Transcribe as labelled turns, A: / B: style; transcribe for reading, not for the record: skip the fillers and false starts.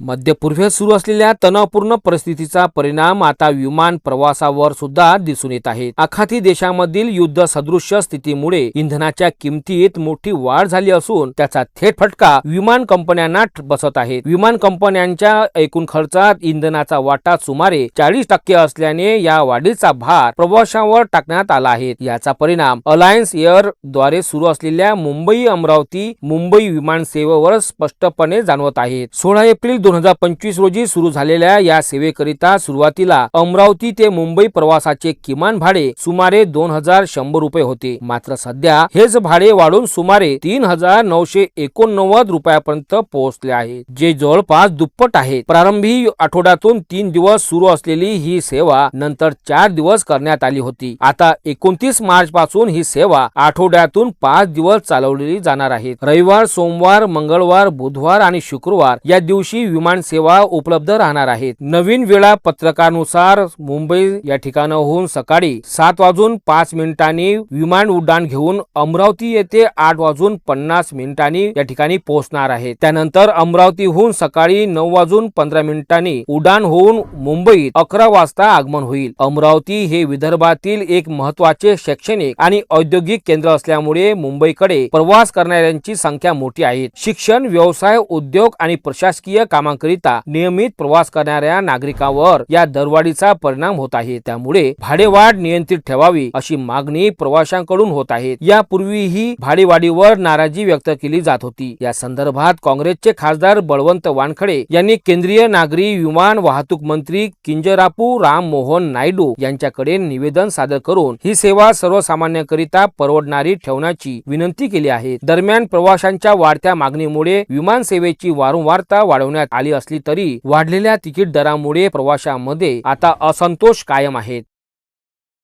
A: मध्य पूर्वेत सुरू असलेल्या तणावपूर्ण परिस्थितीचा परिणाम आता विमान प्रवासावर सुद्धा दिसून येत आहे। आखाती देशांमधील युद्ध सदृश्य स्थितीमुळे इंधनाच्या किमतीत मोठी वाढ झाली असून त्याचा थेट फटका विमान कंपन्यांना बसत आहे। विमान कंपन्यांच्या एकूण खर्चात इंधनाचा वाटा सुमारे 40% असल्याने या वाढीचा भार प्रवाशांवर टाकण्यात आला आहे। याचा परिणाम अलायन्स एअर द्वारे सुरू असलेल्या मुंबई अमरावती मुंबई विमान सेवेवर स्पष्टपणे जाणवत आहे। 16 एप्रिल 2025 रोजी सुरू झालेल्या या सेवेकरिता सुरुवातीला अमरावती ते मुंबई प्रवासाचे किमान भाडे सुमारे 2100 रुपये होते। मात्र सध्या हेच भाडे वाढून सुमारे 3989 रुपयापर्यंत पोहोचले आहे, जे जवळपास दुप्पट आहे। प्रारंभी आठवड्यातून 3 दिवस सुरू असलेली ही सेवा नंतर 4 दिवस करण्यात आली होती। आता 29 मार्च पासून ही सेवा आठवड्यातून 5 दिवस चालवली जाणार आहे। रविवार, सोमवार, मंगळवार, बुधवार आणि शुक्रवार या दिवशी विमान सेवा उपलब्ध राहणार आहेत। नवीन वेळापत्रकानुसार मुंबई या ठिकाणाहून सकाळी 7:05 विमान उड्डाण घेऊन अमरावती येथे 8:50 या ठिकाणी पोहोचणार आहे। त्यानंतर अमरावतीहून सकाळी 9:15 उड्डाण होऊन मुंबईत 11 वाजता आगमन होईल। अमरावती हे विदर्भातील एक महत्त्वाचे शैक्षणिक आणि औद्योगिक केंद्र असल्यामुळे मुंबईकडे प्रवास करणाऱ्यांची संख्या मोठी आहे। शिक्षण, व्यवसाय, उद्योग आणि प्रशासकीय कामांकरिता नियमित प्रवास करणाऱ्या नागरिकांवर या दरवाढीचा परिणाम होत आहे। त्यामुळे भाडेवाढ नियंत्रित ठेवावी अशी मागणी प्रवाशांकडून होत आहे। यापूर्वीही भाडेवाढीवर नाराजी व्यक्त केली जात होती। या संदर्भात काँग्रेसचे खासदार बळवंत वानखडे यांनी केंद्रीय नागरी विमान वाहतूक मंत्री किंजरापू राम मोहन नायडू यांच्याकडे निवेदन सादर करून ही सेवा सर्वसामान्यांकरिता परवडणारी ठेवण्याची विनंती केली आहे। दरम्यान प्रवाशांच्या वाढत्या मागणीमुळे विमान सेवेची वारंवारता वाढवण्यात आली असली तरी वाढलेल्या तिकीट दरामुळे प्रवाशांमध्ये आता असंतोष कायम आहे।